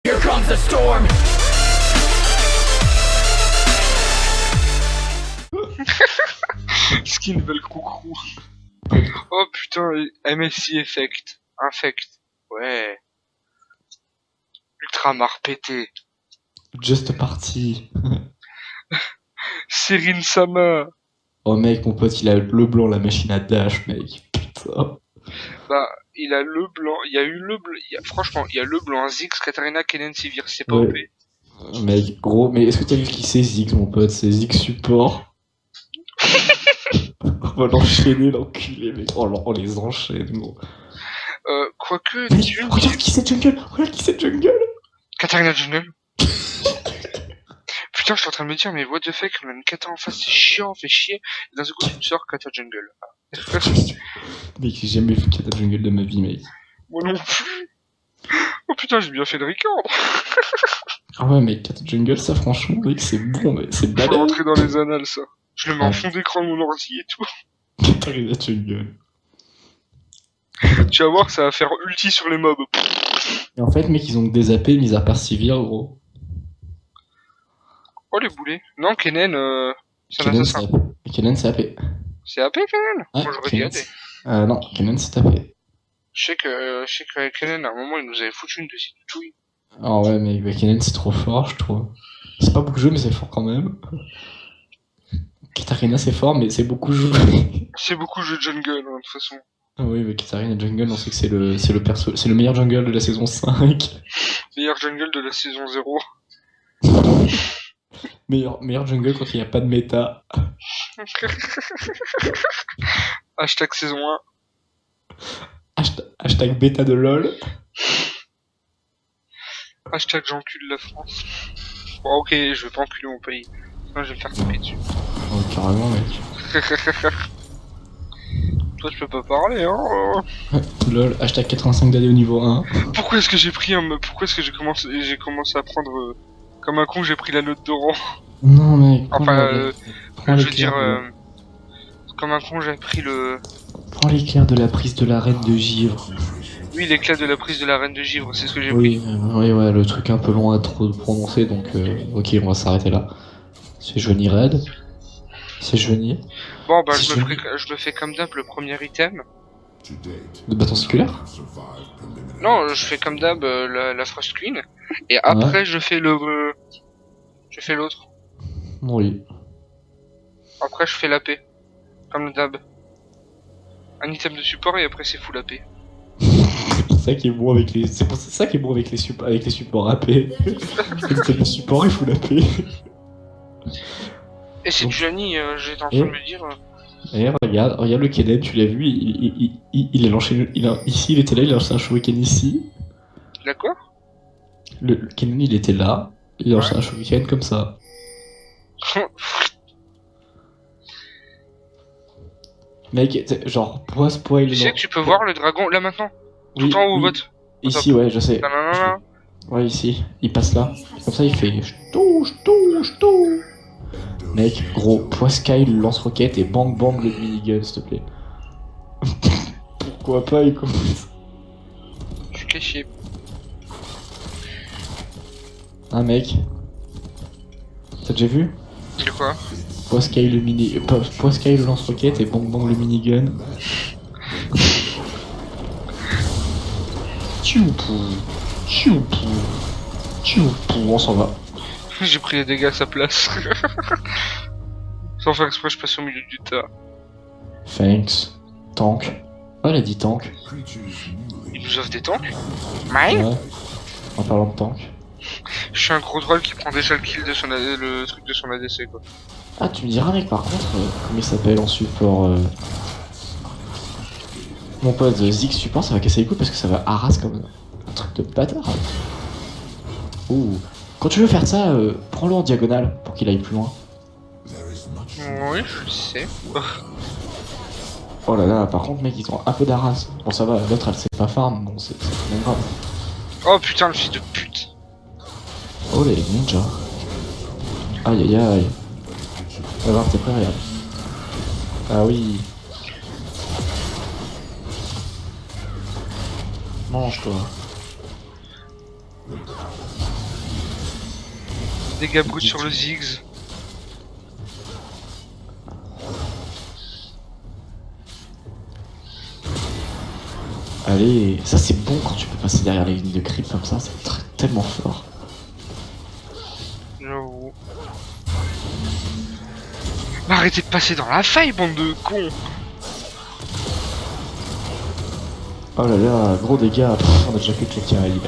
Here comes the storm. Skin Velcro. Oh putain, MSI Effect. Infect. Ouais. Ultramar pété. Just party. Serine Sama. Oh mec, mon pote, il a le blanc, la machine à dash, mec. Putain. Bah, il a le blanc. Il y a eu le blanc. Franchement, il y a le blanc. Ziggs, Katarina, Kennen, Sivir. C'est pas Ouais. OP. Mec, gros, mais est-ce que t'as vu qui c'est Ziggs, mon pote? C'est Ziggs support. On va l'enchaîner, l'enculé, mec. Oh, on les enchaîne, gros. Quoique, Mec, Dune. regarde qui c'est Jungle. Regarde qui c'est Jungle. Katarina Jungle. Putain, je suis en train de me dire, mais what the fuck, on a une Kata en face, c'est chiant, fait chier. Et d'un seul coup, tu me sors Kata Jungle. Mec, j'ai jamais vu Kata Jungle de ma vie, mec. Moi non plus. Oh putain, j'ai bien fait le record. Ah ouais, mec, Kata Jungle, ça, franchement, mec, c'est bon, mec. C'est Faut balèze. rentrer dans les annales, ça. Je le mets en Ouais. fond d'écran de mon ordi et tout. Katarina Jungle. Tu vas voir, ça va faire ulti sur les mobs. Et en fait, mec, ils ont que des AP, mis à part Sivir, gros. Oh les boulets. Non, Kennen, c'est un Kennen, c'est assassin. AP. Kennen, c'est AP. C'est AP, Kennen? Ouais, Moi j'aurais dit Kennen, AD. non, Kennen, c'est AP. Je sais que Kennen, à un moment, il nous avait foutu une de ses touilles. Ah ouais, mec, bah, Kennen, c'est trop fort, je trouve. C'est pas beaucoup joué, mais c'est fort quand même. Katarina, c'est fort, mais c'est beaucoup joué. C'est beaucoup jeu de jungle, hein, de toute façon. Ah oui, mais Katarina Jungle, on sait que c'est le meilleur jungle de la saison 5. Meilleur jungle de la saison 0. Meilleur jungle quand il n'y a pas de méta. Hashtag saison 1. Hashtag bêta de LOL. Hashtag j'encule la France. Bon, ok, je vais pas enculer mon pays. Sinon, je vais me faire taper dessus. Oh, carrément, mec. Toi, je peux pas parler, hein. LOL, hashtag 85 d'AD au niveau 1. Pourquoi est-ce que j'ai pris pourquoi est-ce que j'ai commencé à prendre comme un con, j'ai pris la note de rang. Non, mec. Enfin, prends je les veux dire, clairs, comme un con, j'ai pris le. prends l'éclair de la prise de la reine de givre. Oui, l'éclat de la prise de la reine de givre, c'est ce que j'ai Oui, pris. ouais, le truc un peu long à trop prononcer, donc ok, on va s'arrêter là. C'est Johnny Red. C'est Johnny. Bon, bah, C'est je me fais comme d'hab le premier item. De bâton circulaire. Non, je fais comme d'hab la Frost Queen. Et après, je fais je fais l'autre. Oui. Après, je fais la paix. Comme d'hab. Un item de support et après, c'est full AP. C'est ça qui est bon avec les. C'est ça qui est bon avec les supports AP. C'est le support, il faut la paix. Et c'est Donc- Gianni, j'étais en train de me dire. Et regarde le Kennen, tu l'as vu, il est lancé. Ici, il était là, il a lancé un shuriken ici. D'accord. Le Kennen, il était là, il a lancé un shuriken comme ça. Mec, genre, spoil. Tu sais que tu peux voir le dragon là maintenant. Tout en haut, vote. Ici, ouais, je sais. Nanana. Ouais, ici, il passe là. Comme ça, il fait j'tou. Mec, gros, Poiscaille, le lance-roquette et bang bang le minigun, s'il te plaît. Pourquoi pas, écoute. Je suis caché. Ah, mec. T'as déjà vu? De quoi? Poiscaille le lance-roquette et bang bang le minigun. Tchoupou, on s'en va. J'ai pris les dégâts à sa place. Sans faire exprès, je passe au milieu du tas. Thanks. Tank. Oh, elle a dit tank. Il nous offre des tanks? Mine? Ouais. En parlant de tank. Je suis un gros troll qui prend déjà le kill de le truc de son ADC, quoi. Ah, tu me diras, mec, par contre, comment il s'appelle en support Mon pote Ziggs support, ça va casser les couilles parce que ça va harass comme un truc de bâtard. Ouh. Quand tu veux faire ça, prends-le en diagonale pour qu'il aille plus loin. Oui, je le sais. Oh là là, par contre, mec, ils ont un peu d'harass. Bon, ça va, l'autre elle sait pas farm, bon, c'est pas grave. Oh putain, le fils de pute. Oh les ninjas. Aïe aïe aïe. Va voir tes frères, regarde. Ah oui. Mange toi. Dégâts bruts sur le Ziggs. Allez, ça c'est bon quand tu peux passer derrière les lignes de creep comme ça, c'est tellement fort. J'avoue. Mais arrêtez de passer dans la faille, bande de cons. Oh là là, gros dégâts, pff, on a déjà fait quelqu'un, allez.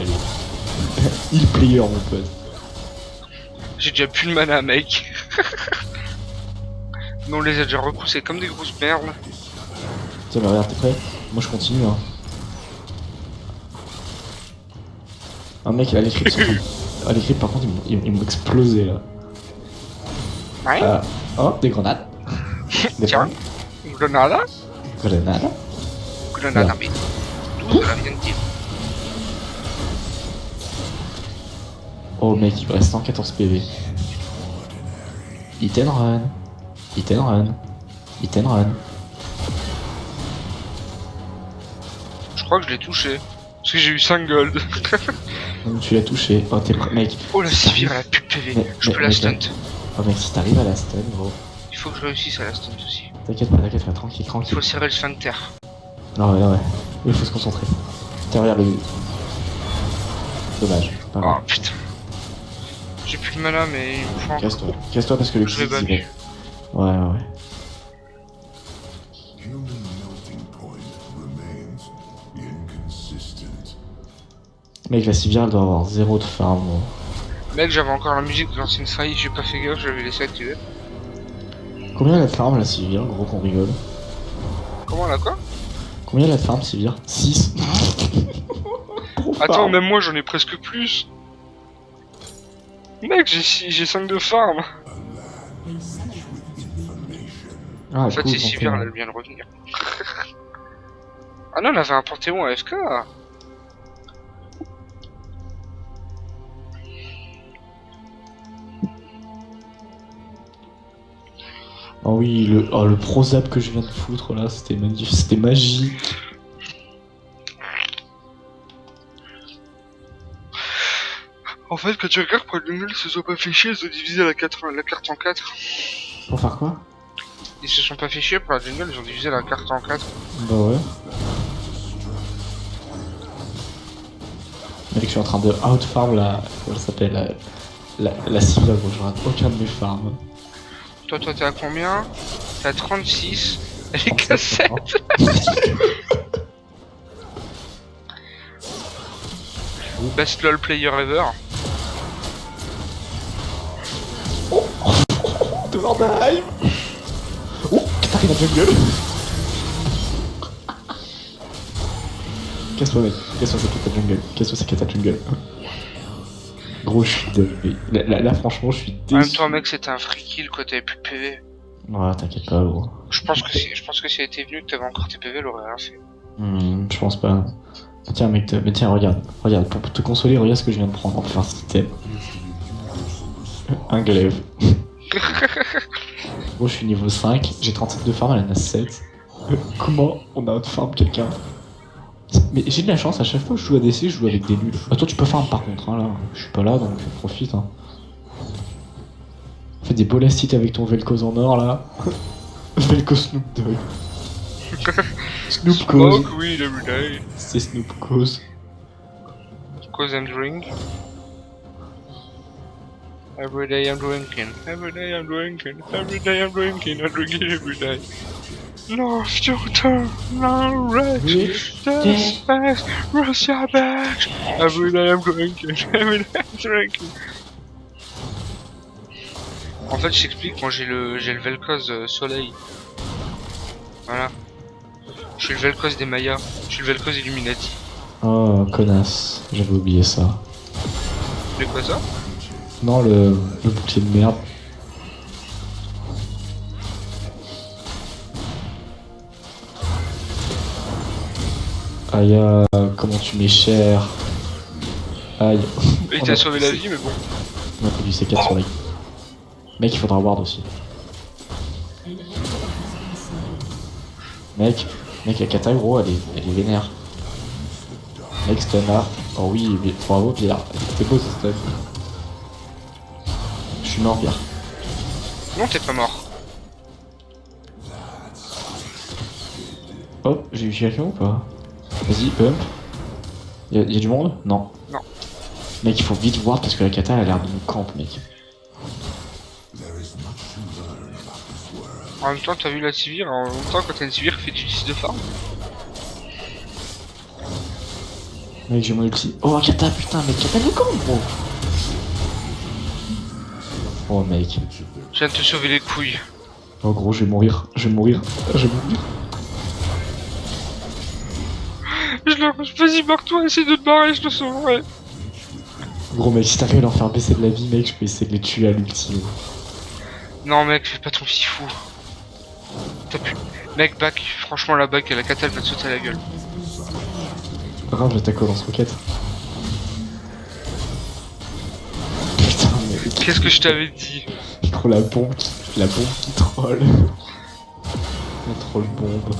Il player mon pote. J'ai déjà plus de mana, mec. Mais on les a déjà repoussés comme des grosses merdes. Tiens, mais regarde, t'es prêt? Moi je continue, hein. Un mec, là, les creeps ah, les creeps par contre, ils m'ont explosé là. Ouais. Oh, des grenades. Des Tiens. Grenada. Grenades. Grenada, mais 12 de la VNT. Oh mec, il me reste 114 PV. Hit and run. Hit and run. Hit and run. Je crois que je l'ai touché. Parce que j'ai eu 5 gold. Tu l'as touché. Oh, t'es prêt, mec. Oh la Sivir, elle a plus de PV. Je peux la stunt. Oh mec, si t'arrives à la stun, gros. Il faut que je réussisse à la stunt aussi. T'inquiète pas, tranquille, Il tranquille. faut serrer le sphincter. Non, ouais. Il faut se concentrer. Tiens, regarde le. Dommage. Pas Oh grave. putain. J'ai plus de mana, mais il me faut encore. Casse-toi parce que le Je vais Xyz, il battre. va- Ouais. Human melting point remains inconsistent. Mec, la Sivir, elle doit avoir 0 de farm, gros. Mec, j'avais encore la musique de l'ancienne faille, j'ai pas fait gaffe, j'avais laissé activer. Combien elle a de farm, la Sivir, gros, qu'on rigole? Comment là quoi? Combien elle a de farm, Sivir? 6. Attends, même moi j'en ai presque plus. Mec, j'ai 5 de farm. Ah, En fait, cool, c'est Sivir, elle vient de revenir. Ah non, elle avait un Panthéon AFK. Oh oui, le pro zap que je viens de foutre là, c'était magnifique, c'était magique. En fait, quand tu regardes pour le nul, ils se sont pas fait chier, ils ont divisé la carte en 4. Pour faire quoi? Ils se sont pas fait chier pour la jungle, ils ont divisé la carte en 4. Bah ouais. Mec, je suis en train de out-farm la. Comment ça s'appelle? La Sivir, gros, je rate aucun de mes farms. Toi, t'es à combien? T'es à 36. Elle est qu'à 7. Best LOL player ever. Devant ma hive. Oh, t'arrives à jungle. Casse-toi, mec. Casse-toi, c'est ta jungle. Casse-toi, c'est ta jungle. Gros, je suis désolé. Là, franchement, je suis déçu. En même temps, mec, c'était un free kill quoi, t'avais plus de PV. Ouais, t'inquiète pas, gros. Je pense que si elle était venue, que t'avais encore tes PV, elle aurait rien fait. Je pense pas. Tiens, mec, mais tiens, regarde, pour te consoler, regarde ce que je viens de prendre. On peut faire un système. Un glaive. Moi, je suis niveau 5, j'ai 37 de farm, elle en a 7. Comment on a out-farm quelqu'un? Mais j'ai de la chance, à chaque fois que je joue ADC, je joue avec des nuls. Ah, toi, tu peux farm par contre, hein, là. Je suis pas là, donc profite. Hein. Fais des bolastites avec ton Vel'Koz en or, là. Vel'Koz Snoop Dogg. Snoop Cause. Smoke weed every day. C'est Snoop Cause. Cause and drink. Every day I'm drinking. Every day I'm drinking. Every day I'm drinking. I'm drinking every day. North Dakota, no rich, just fast, Russia back. Every day I'm drinking. Every day I'm drinking. En fait, je t'explique, moi j'ai le Vel'Koz Soleil. Voilà. Je suis le Vel'Koz des Mayas. Je suis le Vel'Koz Illuminati. Oh, connasse, j'avais oublié ça. C'est quoi ça? Non, le bouclier de merde. Aïe, comment tu m'es cher. Aïe. Il t'a sauvé la vie, mais bon. On a fait du C4 sur la gueule. Mec, il faudra ward aussi. Mec, la kata, gros, elle est vénère. Mec, stun là. Oh oui, bravo Pierre. C'était beau ce stun. suis mort, Pierre. Non, t'es pas mort. Hop, j'ai eu quelqu'un ou pas? Vas-y, pump. Y'a du monde? Non. Non. Mec, il faut vite voir parce que la kata elle a l'air de nous camp, mec. En même temps, t'as vu la Sivir, en même temps, quand t'as une Sivir, fait du 10 de farm. Mec, j'ai mon ulti. Oh, kata, putain, mec, kata nous camp, gros. Oh, mec. Je viens de te sauver les couilles. Oh, gros, je vais mourir. Je vais mourir. Je vais mourir. Vas-y, barre-toi, essaie de te barrer, je te sauverai. Gros, mec, si t'arrives à leur faire baisser de la vie, mec, je peux essayer de les tuer à l'ulti. Non, mec, fais pas ton si fou. T'as pu. Mec, back, franchement, la back, la kata, elle va te sauter à la gueule. Grave, j'attaque au lance-roquette. Putain, mec. Qu'est-ce que je t'avais dit? Gros, la bombe qui troll. La troll bombe.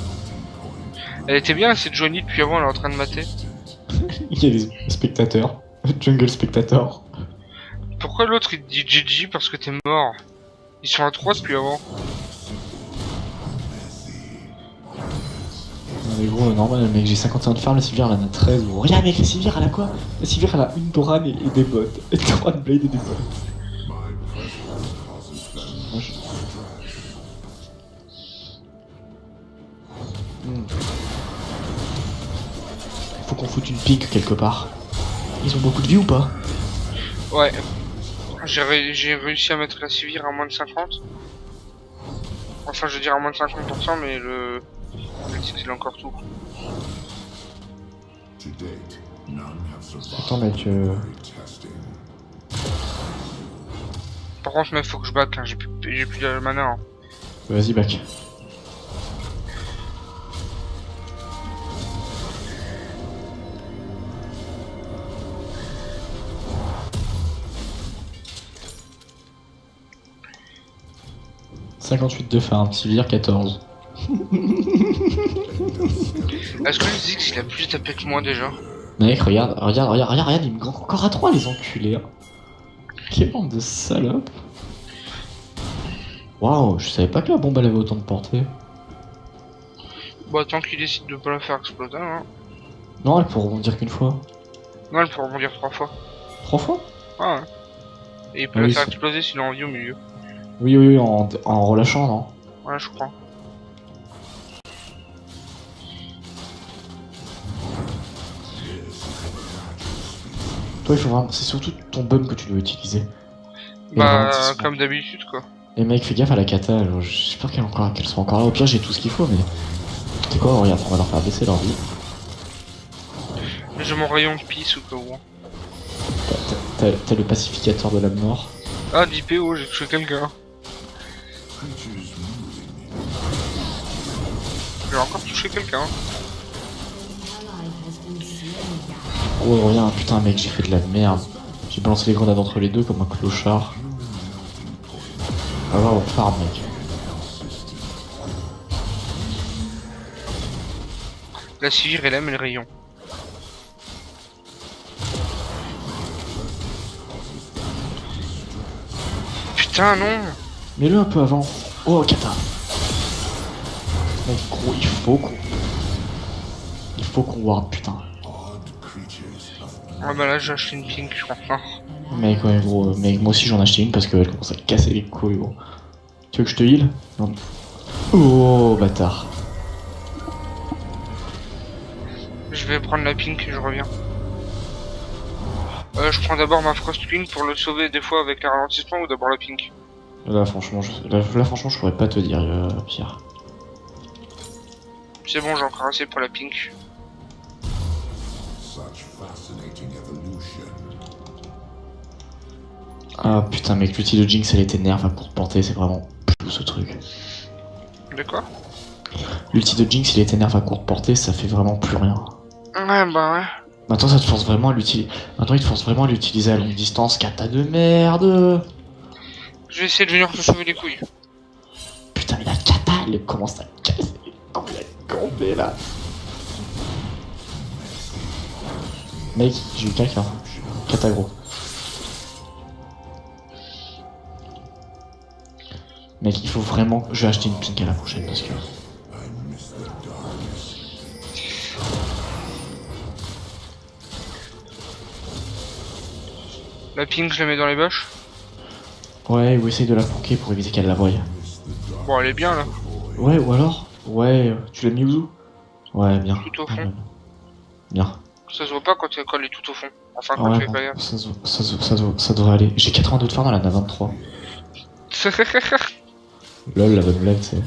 Elle était bien, cette Joanie depuis avant, elle est en train de mater. Il y a des spectateurs. Jungle spectator. Pourquoi l'autre il te dit GG parce que t'es mort? Ils sont à 3 depuis avant. Non mais gros, normal, mec, j'ai 51 de farm, la Sivir elle en a 13. Gros. Regarde, mec, la Sivir elle a quoi? La Sivir elle a une Doran et des bots. Et 3 de Blade et des bots. Moi, je... Faut qu'on foute une pink quelque part. Ils ont beaucoup de vie ou pas? Ouais. J'ai réussi à mettre la Sivir à moins de 50. Enfin, je veux dire à moins de 50%, mais le titre il est encore tout. To date, none have survived Attends, mec, testing. Par contre, mec, faut que je back, hein. J'ai plus de mana. Hein. vas-y, back. « 58 de farm, Sivir 14. Est-ce que le Ziggs il a plus tapé que moi déjà? Mec, regarde, il me gagne encore à 3 les enculés. Hein. Quelle bande de salopes. Waouh, je savais pas que la bombe elle avait autant de portée. Bah, tant qu'il décide de pas la faire exploser, hein. Non, elle peut rebondir qu'une fois. Non, elle peut rebondir 3 fois. 3 fois? Ah ouais. Et il peut Ah la oui, faire c'est- exploser s'il a envie au milieu. Oui, en relâchant, non? Ouais, je crois. Toi, il faut vraiment. C'est surtout ton bum que tu dois utiliser. Et Bah, ralentissement. comme d'habitude quoi. Et mec, fais gaffe à la kata, alors, j'espère qu'elle soit encore là. Au pire, j'ai tout ce qu'il faut, mais. C'est quoi, regarde, on va leur faire baisser leur vie. J'ai mon rayon de pisse au cas où. T'as le pacificateur de la mort. Ah, d'IPO, j'ai touché quelqu'un. J'ai encore touché quelqu'un. Oh, reviens, putain, mec, j'ai fait de la merde. J'ai balancé les grenades entre les deux comme un clochard. Ah, va, on farm, mec. La Sivir elle aime le rayon. Putain, non! Mets-le un peu avant. Oh, kata. Mec, gros, il faut qu'on ward, putain. Ah bah là, j'ai acheté une pink, je crois. Ah. Mec, ouais, gros, mec, moi aussi j'en ai acheté une parce qu'elle commence à casser les couilles, gros. Tu veux que je te heal? Non. Oh, bâtard. Je vais prendre la pink et je reviens. Je prends d'abord ma Frostwing pour le sauver des fois avec un ralentissement ou d'abord la pink. Là, franchement, je pourrais pas te dire, Pierre. C'est bon, j'ai encore assez pour la pink. Such fascinating evolution. Ah putain, mec, l'outil de Jinx elle était nerf à courte portée, c'est vraiment plus ce truc. De quoi? L'ulti de Jinx il était nerf à courte portée, ça fait vraiment plus rien. Ouais, bah ouais. Maintenant ça te force vraiment à l'utiliser. Maintenant il te force vraiment à l'utiliser à longue distance, kata de merde. Je vais essayer de venir te sauver les couilles. Putain mais la kata elle commence à casser les couilles, elle est campée là. Mec, j'ai eu quelqu'un. Kata gros. Mec, il faut vraiment... Je vais acheter une pink à la prochaine parce que... La pink, je la mets dans les bûches. Ouais, ou essaye de la planquer pour éviter qu'elle la voie. Bon, elle est bien là. Ouais, ou alors... Ouais, tu l'as mis où? Ouais, bien. Tout au fond. Bien. Ça se voit pas quand elle est tout au fond. Enfin, Ah quand ouais, tu es bon, pas gaffe. ça devrait aller. J'ai 82 de phare dans la 23. Lol, la bonne blague, c'est...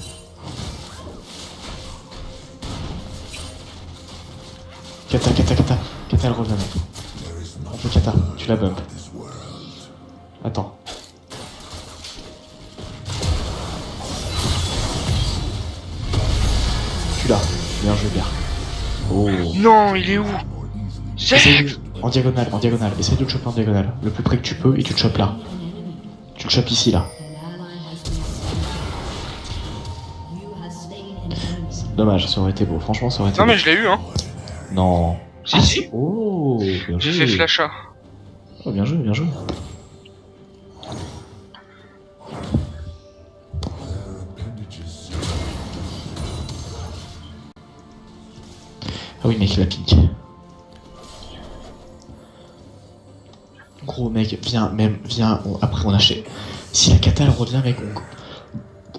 Kata, elle revient, mec. On peut Kata, tu la bump. Attends. Tu l'as. Bien joué, bien. Oh. Non, il est où? Essaye en diagonale, Essaye de le choper en diagonale. Le plus près que tu peux et tu le chopes là. Tu le chopes ici, là. Dommage, ça aurait été beau. Franchement, ça aurait été Non, beau. mais je l'ai eu, hein. Non. Si, si. Oh, bien J'ai joué. fait flash A. Oh, bien joué, bien joué. Ah oui, mec, la pink. Gros mec, viens, après on achète. Si la kata elle revient, mec,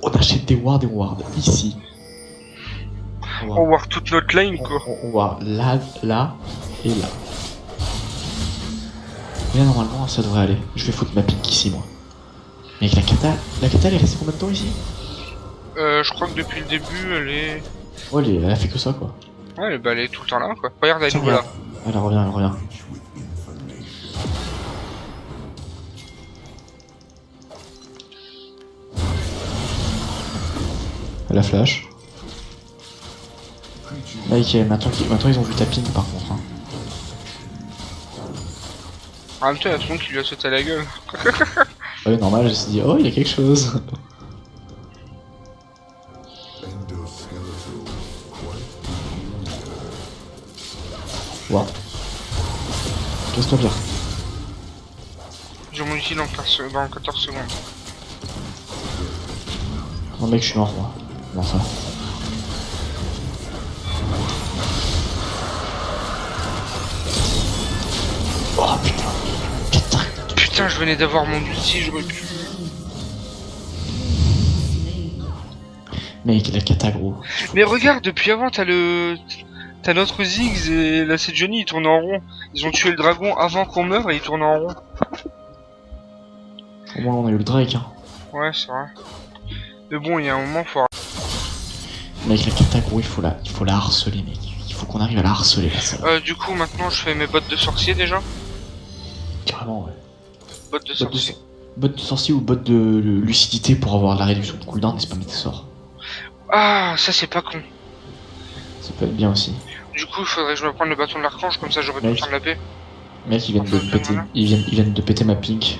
on achète des wards et wards ici. On va voir toute notre lane, quoi. On va là et là. Mais là, normalement, ça devrait aller. Je vais foutre ma pink ici, moi. Mec, la kata elle est restée combien de temps ici? Je crois que depuis le début, elle est... Oh, elle a fait que ça, quoi. Ouais, bah, elle est tout le temps là, quoi. Regarde, elle est Tiens, nouveau là. Elle revient. Elle a flash. Mec, maintenant ils ont vu ta ping par contre. Hein. En même temps, il y a tout le monde qui lui a sauté à la gueule. Ouais, normal, elle s'est dit, oh, il y a quelque chose. Wow. Casse-toi bien. J'ai mon ulti dans 14 secondes. Non, mec, je suis mort, moi. Non, ça. Oh putain. Putain, je venais d'avoir mon ulti, j'aurais pu... Mec, la kata, gros. Mais regarde, depuis avant, t'as notre Ziggs et là c'est Johnny, ils tournent en rond. Ils ont tué le dragon avant qu'on meure et ils tournent en rond. Au moins, on a eu le Drake, hein. Ouais, c'est vrai. Mais bon, il y a un moment, faut... Mec, la kata, gros, il faut la harceler, mec. Il faut qu'on arrive à la harceler, là, ça. Du coup, maintenant, je fais mes bottes de sorcier, déjà. Carrément, ouais. Bottes de sorcier. Botte de sorcier ou botte de lucidité pour avoir la réduction de cooldown et spammer tes sorts. Ah, ça, c'est pas con. Ça peut être bien aussi. Du coup, il faudrait que je me prenne le bâton de l'archange, comme ça, j'aurais tout le temps de la paix. Mec, ils viennent de me péter. Ils viennent de péter ma pink.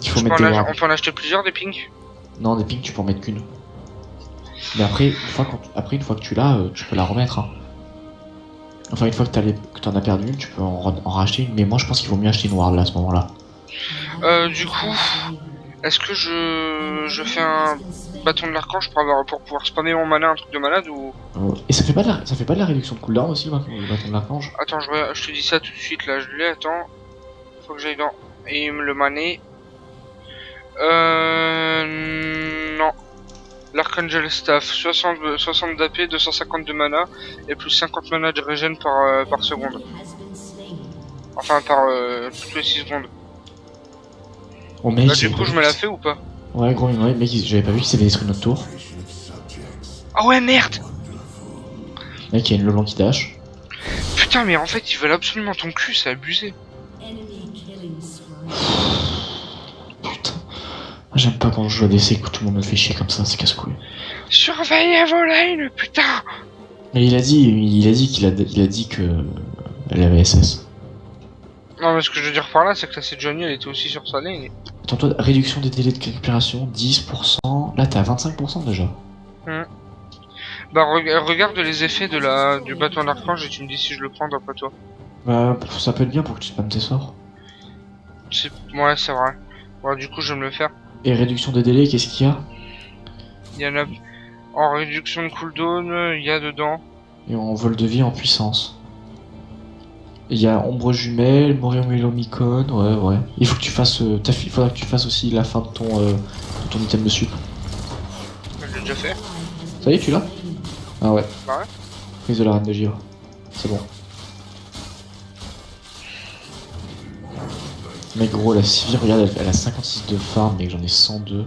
Il faut mettre des wards. On peut en acheter plusieurs, des pings? Non, des pinks, tu peux en mettre qu'une. Mais après, une fois que tu l'as, tu peux la remettre. Hein. Enfin, une fois que t'en as perdu une, tu peux en racheter une. Mais moi, je pense qu'il vaut mieux acheter une ward là, à ce moment-là. Du coup, est-ce que je fais un bâton de l'archange pour pouvoir spammer mon mana, un truc de malade ou... Et ça fait pas de la réduction de cooldown aussi, le bâton de l'archange? Attends, je te dis ça tout de suite, là, je l'ai, attends. Faut que j'aille dans... Et me le maner. Non. L'Archangel Staff, 60 d'AP, 250 de mana, et plus 50 mana de régène par seconde. Enfin, toutes les 6 secondes. Oh, mec, Là, du coup, je me la fais ou pas? Ouais, gros, ouais, mec, j'avais pas vu qu'ils avaient détruit notre tour. Ah ouais, merde! Mec, il y a une Leblanc qui dash. Putain, mais en fait, ils veulent absolument ton cul, c'est abusé. Putain. J'aime pas quand je joue à DC que tout le monde me fait chier comme ça, c'est casse-couille. Surveillez vos lanes, putain! Mais il a dit que elle avait SS. Non, mais ce que je veux dire par là, c'est que là, c'est Johnny, elle était aussi sur sa lane. Attends, toi, réduction des délais de récupération, 10%. Là, t'es à 25% déjà. Bah, regarde les effets du bâton d'archange et tu me dis si je le prends d'après toi. Bah, ça peut être bien pour que tu spammes tes sorts. Ouais, c'est vrai. Bon, du coup, je vais me le faire. Et réduction de délai, qu'est-ce qu'il y a? Il y en a en réduction de cooldown, il y a dedans. Et en vol de vie en puissance. Il y a ombre jumelle, Moriomilomicon, ouais. Il faut que tu fasses. Il faudra que tu fasses aussi la fin de ton item de sup. Je l'ai déjà fait. Ça y est, tu l'as? Ah ouais. Bah ouais. Prise de la reine de givre. C'est bon. Mec, gros, la Sivir, regarde, elle a 56 de farm, mec, j'en ai 102.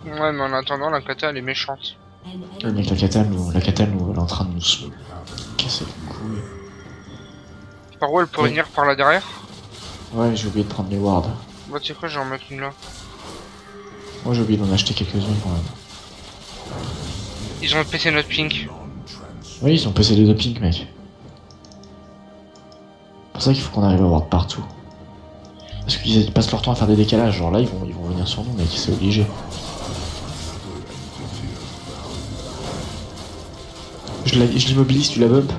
Ouais, mais en attendant, la kata elle est méchante. Ouais, mec, la kata, elle est en train de nous casser les couilles. Par où elle peut Ouais. venir par là derrière? Ouais, j'ai oublié de prendre les wards. Bah, tu sais quoi, je vais en mettre une là. Moi, j'ai oublié d'en acheter quelques-unes quand même. Ils ont pété notre pink. Oui, ils ont possédé de pink, mec. C'est pour ça qu'il faut qu'on arrive à ward partout. Parce qu'ils passent leur temps à faire des décalages, genre là, ils vont venir sur nous, mec, c'est obligé. Je l'immobilise, tu la bump?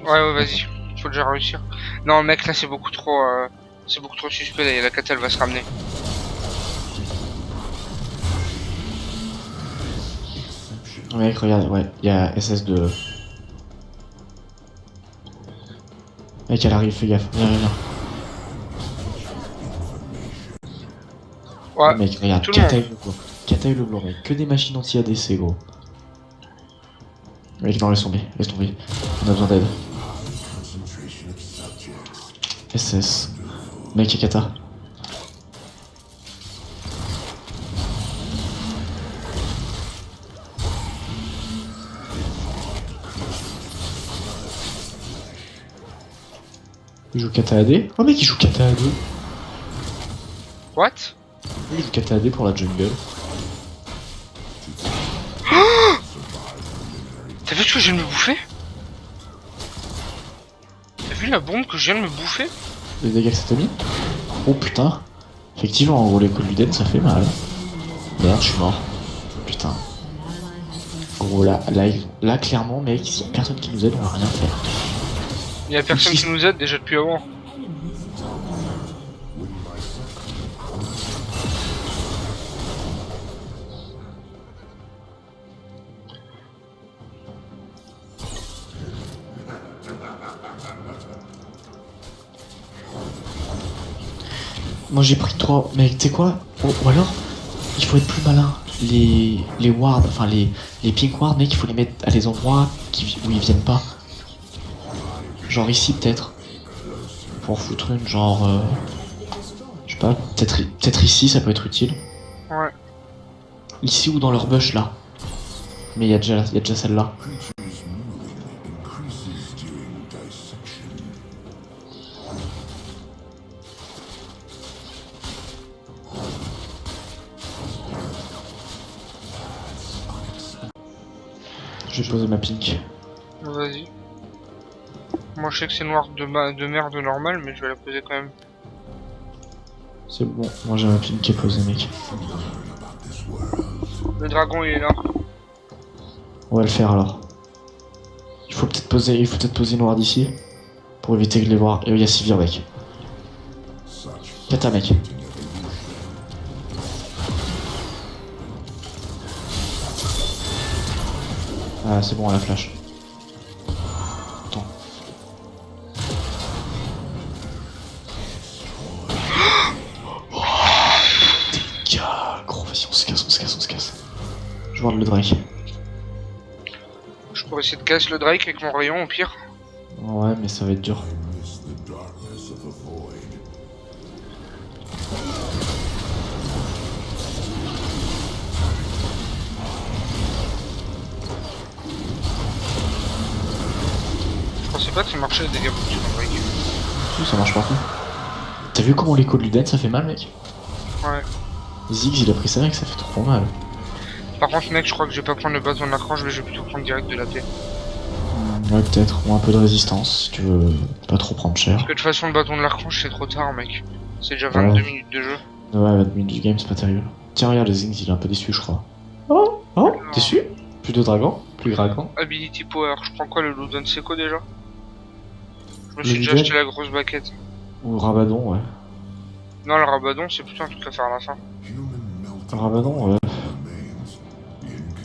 Ouais, vas-y. Faut déjà réussir. Non, mec, là, c'est beaucoup trop... C'est beaucoup trop suspect, là, la kata, elle va se ramener. Mec, regarde, ouais, il y a SS2. Mec, elle arrive, fais gaffe, viens. Ouais, Mec, regarde, tout le monde. Kata et le blanc, mec, que des machines anti-ADC, gros. Mec, non, laisse tomber. On a besoin d'aide. SS. Mec, et Kata. Il joue Kata AD? Oh mec, il joue Kata AD. What? Il joue Kata AD pour la jungle. T'as vu ce que je viens de me bouffer? T'as vu la bombe que je viens de me bouffer? Les dégâts que ça t'a mis? Oh putain. Effectivement, en gros, les coups de Luden, ça fait mal. Merde, je suis mort. Putain. Gros, là, clairement, mec, s'il y a personne qui nous aide, on va rien faire. Y'a personne qui nous aide déjà depuis avant. Moi j'ai pris 3, mais tu sais quoi? Ou alors, il faut être plus malin. Les wards, enfin les pink wards, mec, il faut les mettre à des endroits où ils viennent pas. Genre ici peut-être. Pour foutre une, genre... je sais pas, peut-être ici ça peut être utile. Ouais. Ici ou dans leur bush là. Mais il y a déjà celle-là. Increases during dissection. Je vais poser ma pink. Vas-y. Moi je sais que c'est noir de merde normale, mais je vais la poser quand même. C'est bon, moi j'ai ma pink qui est posée, mec. Le dragon il est là. On va le faire alors. Il faut peut-être poser une ward ici. Pour éviter que les voir. Et il y a Sivir, mec. Kata, mec. Ah, c'est bon, à la flash. Attends. Dégâts. Gros, vas-y, on se casse. Je vois le Drake. Je pourrais essayer de casser le Drake avec mon rayon au pire. Ouais, mais ça va être dur. I miss the darkness of a void. Je pensais pas que ça marchait les dégâts pour le Drake. Oui, ça marche partout. T'as vu comment l'écho de Luden ça fait mal, mec? Ouais. Ziggs il a pris ça, mec, ça fait trop mal. Par contre mec, je crois que je vais pas prendre le bâton de l'archange, mais je vais plutôt prendre direct de la paix. Ouais, peut-être. Ou un peu de résistance, si tu veux pas trop prendre cher. Parce que de toute façon le bâton de l'archange c'est trop tard mec. C'est déjà 22 minutes de jeu. Ouais, 20 minutes du game, c'est pas terrible. Tiens, regarde, le Ziggs il est un peu déçu, je crois. Oh, déçu? Plus de dragon? Plus dragon? Ability Power, je prends quoi le Luden Seco déjà? Je me Le suis déjà Luden acheté la grosse baquette. Ou Rabadon, ouais. Non, le rabadon, c'est plutôt un truc à faire à la fin. Human melting Rabadon, remains.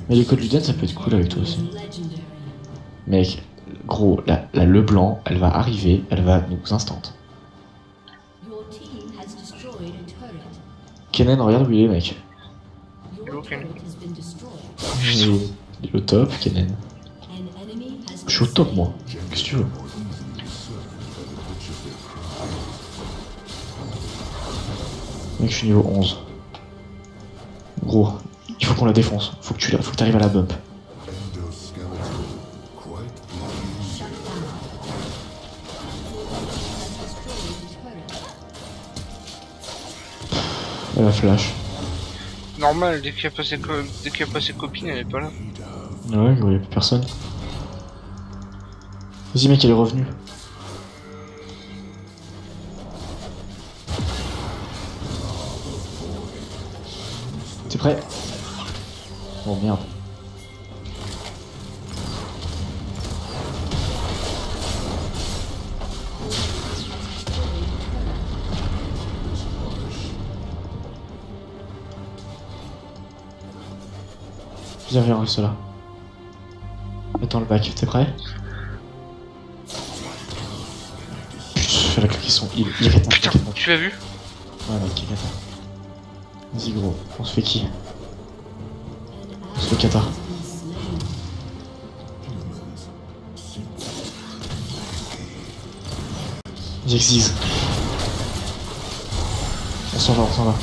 mais les codes Luden, ça peut être cool avec toi aussi. Mec, gros, la Leblanc, elle va arriver, elle va nous instant. Your team has destroyed a turret. Kennen, regarde où il est, mec. Your Okay. turret has been destroyed. Il est au top, Kennen. An enemy has Je suis au been top, moi. Qu'est-ce que tu veux? Mec, je suis niveau 11. Gros, il faut qu'on la défonce. Faut que t'arrives à la bump. Endoskeletal. Quite shut down. Has destroyed a turret. Elle a flash. Normal, dès qu'il y a pas ses copines, elle est pas là. Ouais, gros, y'a plus personne. Vas-y, mec, elle est revenue. T'es prêt? Oh merde. Viens, reste là. Attends le bac, t'es prêt? Putain, la claque, ils sont heal. Putain, tu l'as vu? Ouais, mec, il attends. Vas-y, gros, on se fait qui? On se fait Kata. Vas-y, Xyz. On s'en va, on s'en va.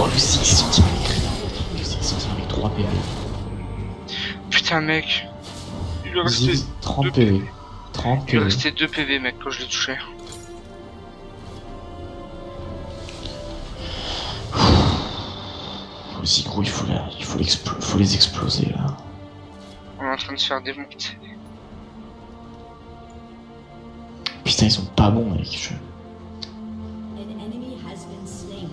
Oh, le Ziggs, ils sont tirés avec rien. Le Ziggs, ils sont tirés avec 3 PV. Putain, mec. Il lui restait Ziggs, 30 2 PV. 30 Il lui PV. restait 2 PV, mec, quand je l'ai touché. Vas-y, gros, il faut les exploser là. On est en train de se faire démonter. Putain, ils sont pas bons, mec. An enemy has been slain.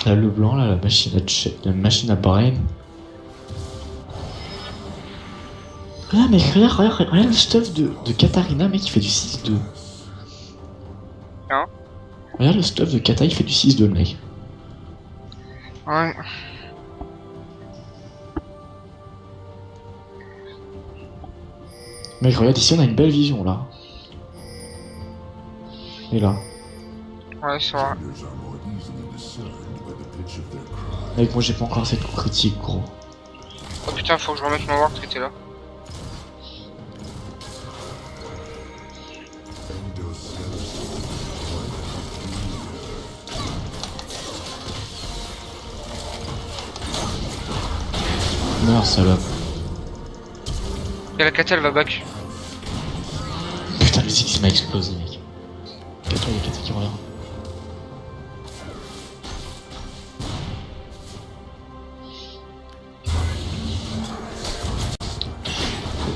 Là, le blanc, là, la machine à brain. Ah, mais regarde le stuff de Katarina, mec, il fait du 6-2. Hein? Regarde le stuff de Kata, il fait du 6-2, le mec. Ouais. Mec, regarde, ici, on a une belle vision, là. Et là. Ouais, c'est vrai. Defenders are more easily discerned by the pitch of their cry. Mec, moi, j'ai pas encore cette coup critique, gros. Oh putain, faut que je remette mon ward qui était là. Meurs, salope. Et la Kata, elle va back. Putain, le Ziggs, il m'a explosé, mec. Kata, il y a Kata qui revient.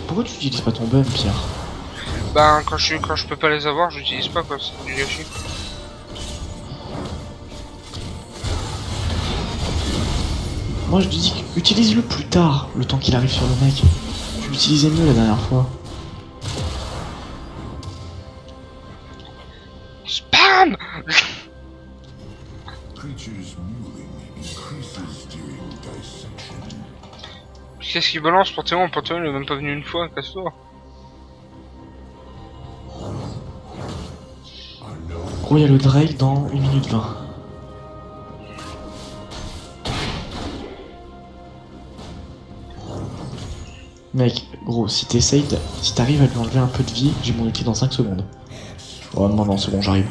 Pourquoi tu utilises pas ton bum, Pierre? Ben, quand je peux pas les avoir, j'utilise pas, quoi. C'est du gâchis. Moi, je te dis utilise-le plus tard, le temps qu'il arrive sur le mec. Tu l'utilisais mieux la dernière fois. Spam! Creatures mewing increases during dissection. Qu'est-ce qu'il balance, Panthéon? Panthéon, il est même pas venu une fois, casse-toi. Gros, il y a le Drake dans 1 minute 20. Mec, gros, si t'arrives à lui enlever un peu de vie, j'ai mon ulti dans 5 secondes. Oh non, c'est bon, j'arrive.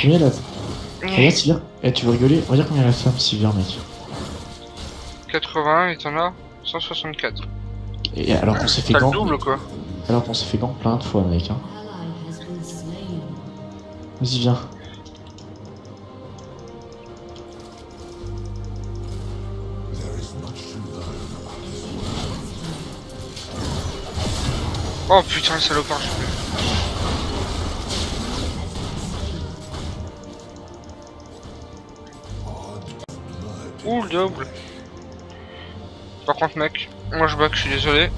Combien la... Regarde Sylvain, tu veux rigoler? Regarde combien la femme Sylvain, mec. 81 et t'en as 164. Et alors qu'on s'est fait T'as le gant... double, quoi. Alors qu'on s'est fait gant plein de fois, mec. Hein. Ally has been slain. Vas-y, viens. There is much to learn about this Oh putain, le salopard, je peux. Ouh, le double. Par contre, mec, moi je back, je suis désolé.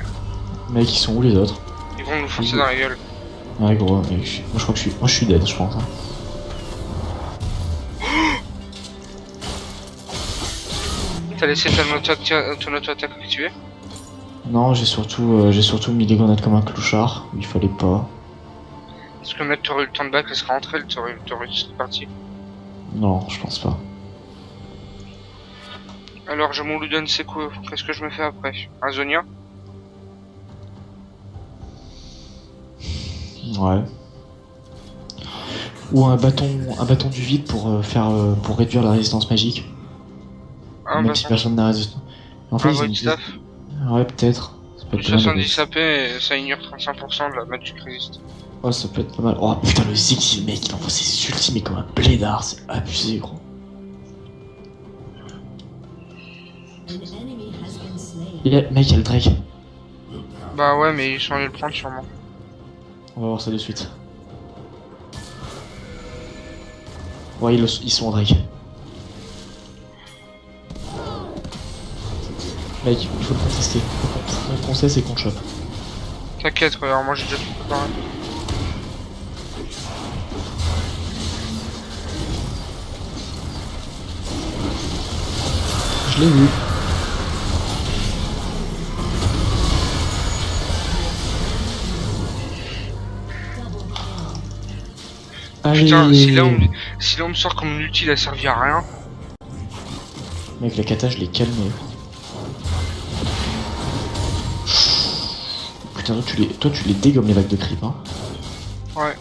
Mec, ils sont où les autres? Ils vont nous foncer dans la gueule. Ouais, gros, mec, moi je crois que je suis dead, je pense. Hein. T'as laissé ton auto-attaque activée? Non, j'ai surtout mis les grenades comme un clochard. Il fallait pas. Est-ce que mec, t'aurais eu le temps de back, elle serait rentrée, t'aurais cette partie? Non, je pense pas. Alors, je m'en lui donne ses coups, qu'est-ce que je me fais après? Un Zonia? Ouais. Ou un bâton du vide pour pour réduire la résistance magique. Un Même si bâton. personne n'a résistance. En fait, Un ils ont void dit- staff? Ouais, peut-être. Ça peut être pas mal, 70 AP et ça ignore 35% de la magic resist. ouais, ça peut être pas mal. Oh putain, le Ziggs, le mec, il envoie ses ultimes mais comme un blédard, c'est abusé, gros. An enemy has been slain. Mec, il y a le Drake. Bah ouais, mais ils sont allés le prendre sûrement. On va voir ça de suite. Ouais, ils sont en Drake. Mec, il faut le contester. Mon conseil, c'est qu'on chope. T'inquiète, regarde, moi j'ai déjà tout préparé. Je l'ai vu. Allez. Putain, si là on me sort comme une ulti, elle a servi à rien. Mec, la kata, je l'ai calmé. Putain, toi, tu les dégommes les vagues de creep, hein. Ouais.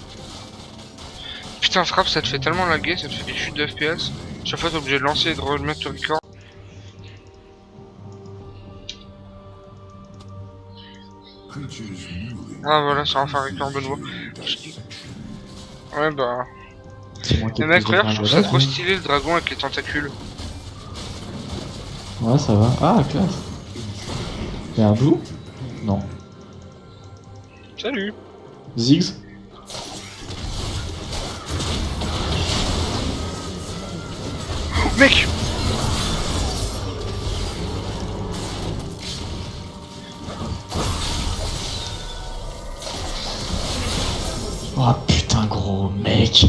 Putain, frappe, ça te fait tellement laguer, ça te fait des chutes de FPS. Chaque fois, t'es obligé de lancer et de remettre le record. Creatures moving. Ah voilà, ça va faire record de nouveau. Ouais, bah. C'est moi qui ai Mais mec, plus de regarde, je trouve ça grenades. trop stylé le dragon avec les tentacules. Ouais, ça va. Ah, classe. Y'a un blue? Non. Salut! Ziggs? Oh, mec! Oh putain, gros mec.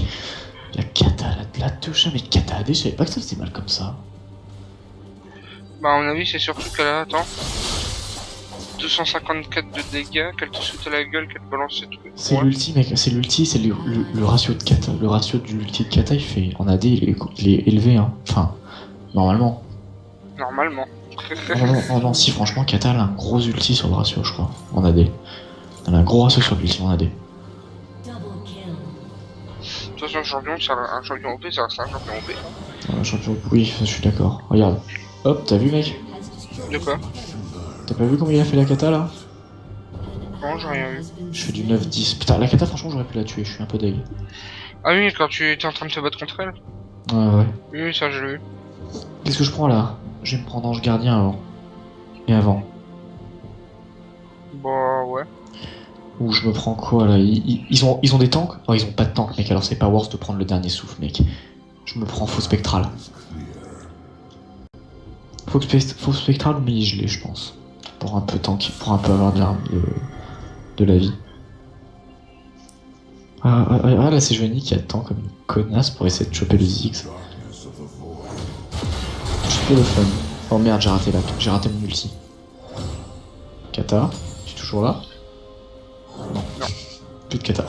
La kata, la touche, mais kata AD, je savais pas que ça faisait mal comme ça. Bah, à mon avis, c'est surtout qu'elle a. Attends. 254 de dégâts, qu'elle te saute à la gueule, qu'elle te balance ses trucs. C'est Ouais. l'ulti, mec, c'est l'ulti, c'est le ratio de kata. Le ratio de l'ulti de kata, il fait. En AD, il est élevé, hein. Enfin, normalement. Normalement. Non, si, franchement, kata, elle a un gros ulti sur le ratio, je crois, en AD. Elle a un gros ratio sur l'ulti en AD. Double kill. De toute façon, un champion OP, ça reste un champion OP. Champion, oui, je suis d'accord. Regarde. Hop, t'as vu, mec? Has destroyed De quoi? T'as pas vu comment il a fait la kata là? Non, j'ai rien vu. Je fais du 9-10. Putain, la kata, franchement, j'aurais pu la tuer, je suis un peu deg. Ah oui, quand tu étais en train de te battre contre elle? Ouais. Oui, ça je l'ai vu. Qu'est-ce que je prends là? Je vais me prendre Ange Gardien avant. Et avant. Bah ouais. Ou je me prends quoi là? Ils ont des tanks? Oh, ils ont pas de tank, mec, alors c'est pas worth de prendre le dernier souffle, mec. Je me prends faux spectral. Faux spectral ou mini-gelé, je pense. Pour un peu tank, pour un peu avoir de la vie. Ah, là c'est Joanie qui attend comme une connasse pour essayer de choper le Ziggs. Darkness of the void. J'ai fait le fun. Oh merde, j'ai raté mon ulti. Kata, tu es toujours là? Non. Plus de kata.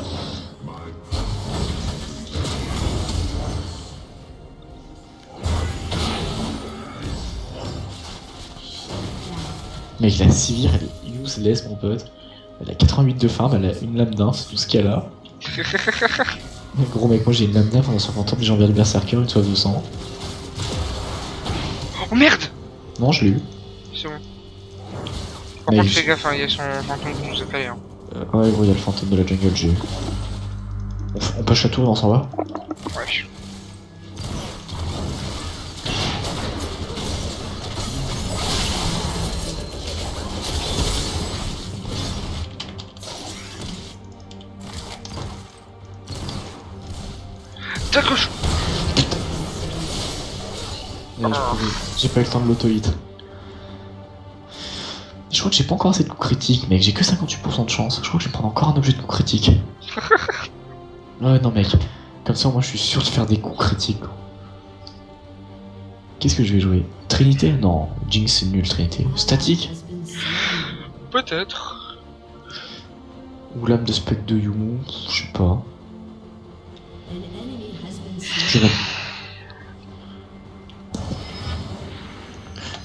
Mec, la Sivir, elle est useless, mon pote. Elle a 88 de farm, elle a une lame d'un, c'est tout ce qu'elle a. Mais gros mec, moi j'ai une lame d'un pendant son fantôme, j'ai envie de berserker, une soif de sang. Oh merde! Non, je l'ai eu. C'est bon. Par Mais contre, je- fais gaffe, hein, il y a son fantôme qui nous a calé. Hein. Ouais, gros, il y a le fantôme de la jungle, j'ai eu. On push à tout, on s'en va. Ouais. T'accroche. J'ai pas eu le temps de l'auto-hit. Je crois que j'ai pas encore assez de coups critiques, mec. J'ai que 58% de chance. Je crois que je vais prendre encore un objet de coup critique. Ouais, non, mec. Comme ça, moi, je suis sûr de faire des coups critiques. Qu'est-ce que je vais jouer? Trinité? Non. Jinx, c'est nul, Trinité. Statique? Peut-être. Ou l'âme de spectre de Yumu? Je sais pas. An enemy has been slain. Je vais...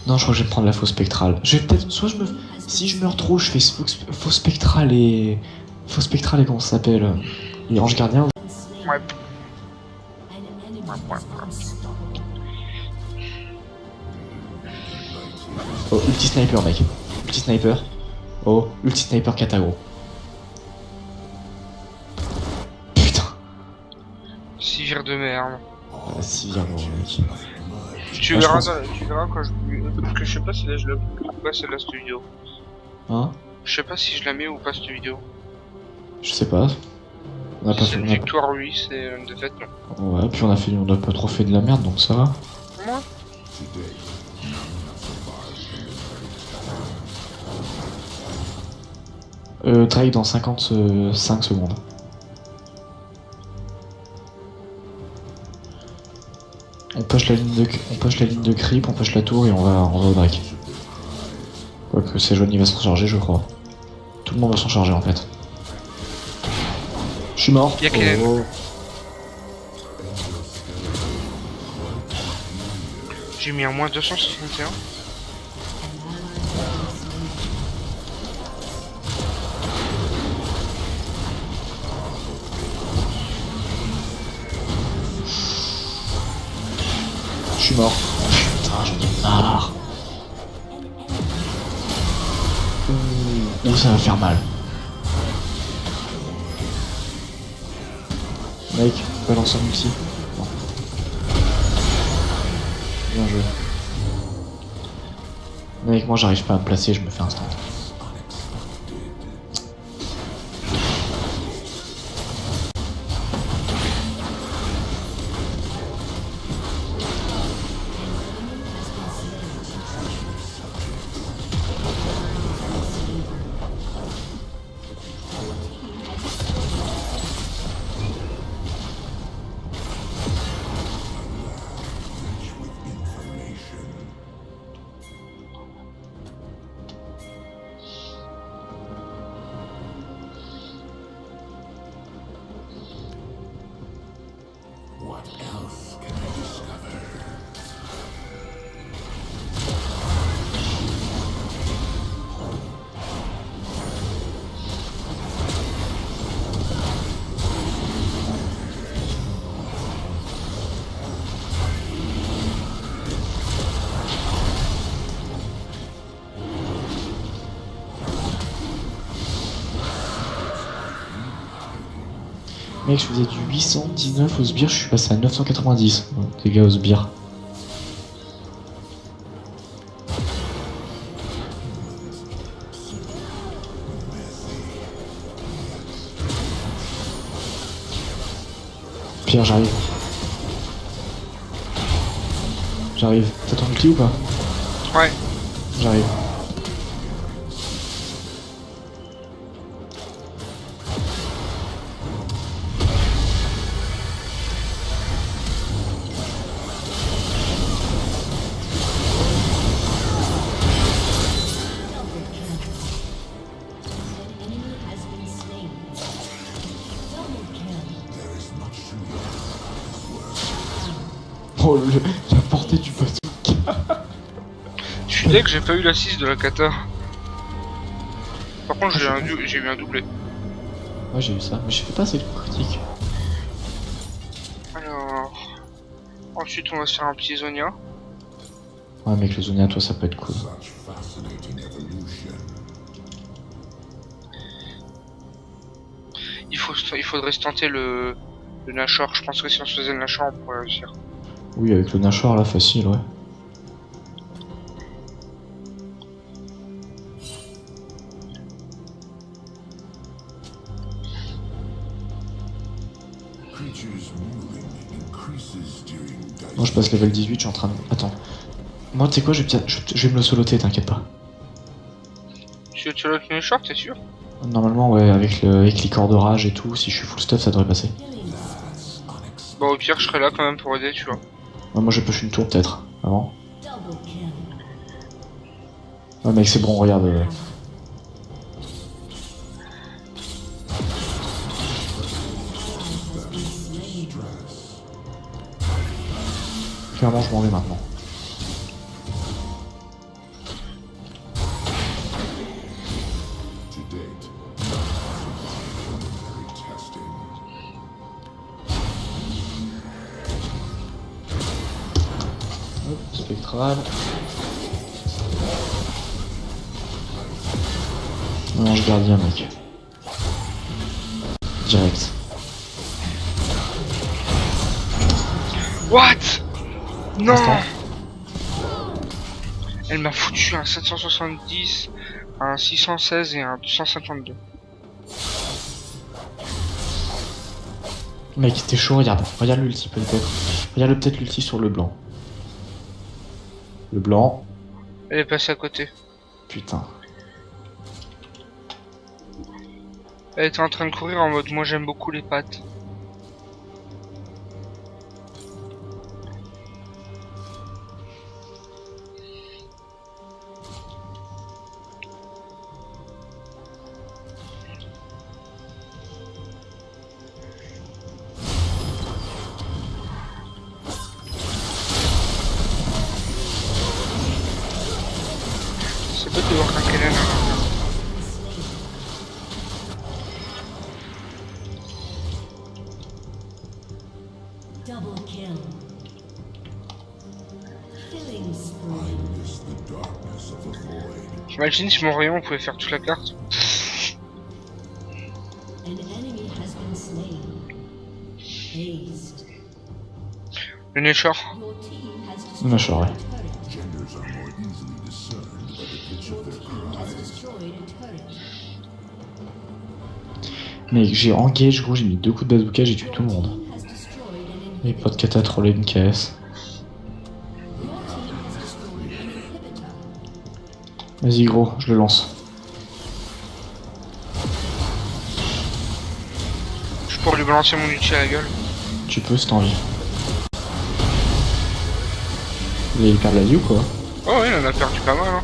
Non, je crois que je vais prendre la fausse spectrale. Je vais peut-être... Soit je me... Si je meurs trop, je fais fausse spectrale et... Fausse spectrale et comment ça s'appelle? Et ange gardien? Ouais. An enemy is unstoppable. Oh, ulti sniper, mec. Ulti sniper. Oh, ulti sniper Katago. Putain. 6 vires de merde. Si bien, mec. Tu Ah, je verras, pense- tu verras quand je... Parce que je sais pas si là je la mets ou pas celle-là cette vidéo. Hein? Je sais pas si je la mets ou pas cette vidéo. Je sais pas. On a pas Si fait... c'est une on a- victoire oui, c'est une défaite non. Ouais, puis on a pas trop fait de la merde, donc ça va. Moi Drake dans 55 secondes. On push la ligne de creep, on push la tour et on va au Drake. Quoique c'est jaune, il va s'en charger, je crois. Tout le monde va s'en charger en fait. Je suis mort. Y'a Kellen. Oh. J'ai mis un moins 261. Je suis mort. Putain, j'en ai marre. Ouh, ça va faire mal. Mec, balance un multi. Non. Bien joué. Mec, moi j'arrive pas à me placer, je me fais instant. What else can I discover? Mec, je faisais du 819 au sbire, je suis passé à 990. Bon, dégâts au sbire. Pierre, j'arrive. J'arrive. T'as ton ulti ou pas? Ouais. J'arrive. An enemy has been slain. Double kill. Oh, la portée du bazooka. Je suis deg, j'ai pas eu l'assist de la kata. Par contre, j'ai eu un doublé. Ouais, j'ai eu ça, mais j'ai fait pas assez de critiques. Alors. Ensuite, on va se faire un petit Zonia. Ouais, mec, le Zonia, toi, ça peut être cool. Such fascinating evolution. Il faudrait se tenter le Nashor. Je pense que si on se faisait le Nashor, on pourrait réussir. Oui, avec le Nashor, là, facile, ouais. creature's moving increases during dice. Non, je passe level 18, je suis en train de... Attends. Moi, tu sais quoi, je vais me le soloter, t'inquiète pas. Tu veux te le finish short, t'es sûr? Normalement, ouais, avec les corps de rage et tout, si je suis full stuff, ça devrait passer. Bon, au pire, je serai là quand même pour aider, tu vois. Ouais, moi, je push une tour, peut-être, avant. Double kill. Ouais, mec, c'est bon, regarde. Clairement, je m'en vais maintenant. To date, preliminary testing. Hop, spectral. Non, je gardien, mec. Direct. What? Non! Instant. Elle m'a foutu un 770, un 616 et un 252. Mec, t'es chaud, regarde. Regarde l'ulti, peut-être. Regarde peut-être l'ulti sur le blanc. Le blanc. Elle est passée à côté. Putain. Elle était en train de courir en mode moi j'aime beaucoup les pattes. C'est bête de voir qu'un Kellen Double kill. Killing spree. Miss the darkness of the void. J'imagine si mon rayon pouvait faire toute la carte. An enemy has been slain. Aced. Le Nashor. Your team has Non, destroyed ouais. a turret. Genders are more easily discerned by the pitch Your of their team has cries. destroyed a turret. Mec, j'ai engage, gros, j'ai mis 2 coups de bazooka, j'ai tué tout le monde. Team has destroyed an Et inhibitor. pas de cata troller une caisse. Your team has destroyed an inhibitor. Vas-y, gros, je le lance. Je pourrais lui balancer mon ulti à la gueule. Tu peux si t'as envie. Il perd de la vie ou quoi? Oh oui, on a perdu pas mal hein.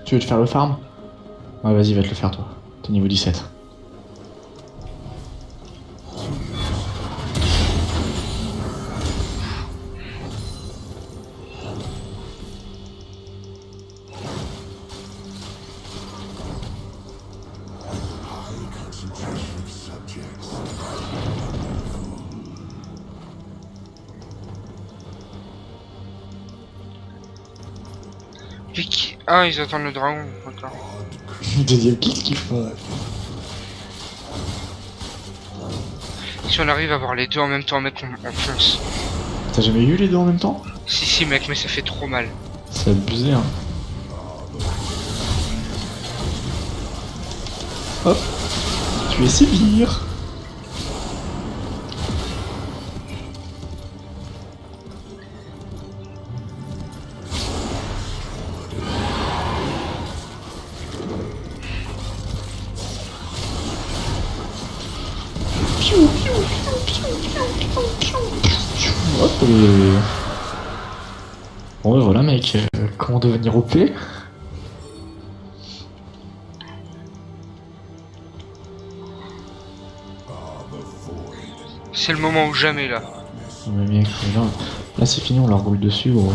Tu veux te faire le farm? Ouais, vas-y, va te le faire toi. T'es niveau 17. High concentration of subjects. Pique. Ah, ils attendent le dragon, d'accord. Deuxième, qu'est-ce qu'ils font? Si on arrive à voir les deux en même temps, mec, on fonce. T'as jamais eu les deux en même temps? Si, mec, mais ça fait trop mal. C'est abusé, hein. Hop. Tu es sévère. Hop, bon, voilà, mec. Comment devenir OP? C'est le moment ou jamais, là. Ouais, mec, là c'est fini, on leur roule dessus, gros. Moi,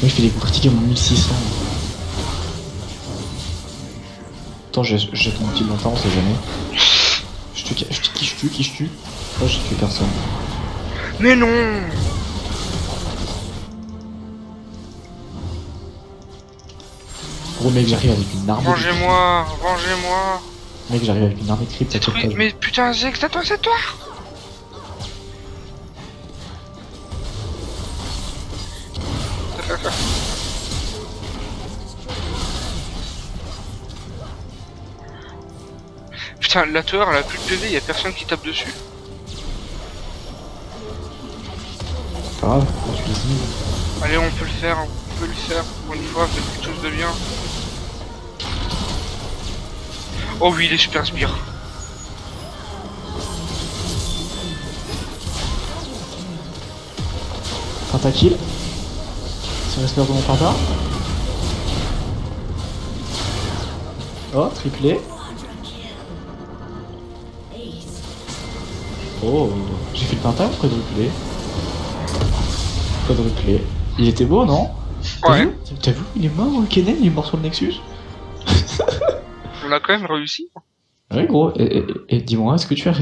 je fais des coups critiques à mon 1600. Attends, jette mon petit longtemps, on sait jamais. Je te qui je tue. Oh, j'ai tué personne. Mais non. Gros mec, j'arrive avec une armée. Vengez-moi, vengez-moi. Mec, j'arrive avec une armée de creep, t'inquiète pas. Mais putain, Zek, c'est toi, c'est toi. Putain, la tour, elle a plus de PV, y'a personne qui tape dessus. Pas grave, je suis décidé. Allez, on peut le faire, on peut le faire. Pour une fois, faites quelque chose de bien. Oh oui, il est super sbire. Pentakill. Si on espère de mon papa. Oh, triplé. Oh, j'ai fait le penta ou quadruplé? Quadruplé. Il était beau, non? Ouais. T'as vu, il est mort, Kennen, il est mort sur le Nexus. On a quand même réussi. Ouais, gros, et dis-moi, est-ce que tu as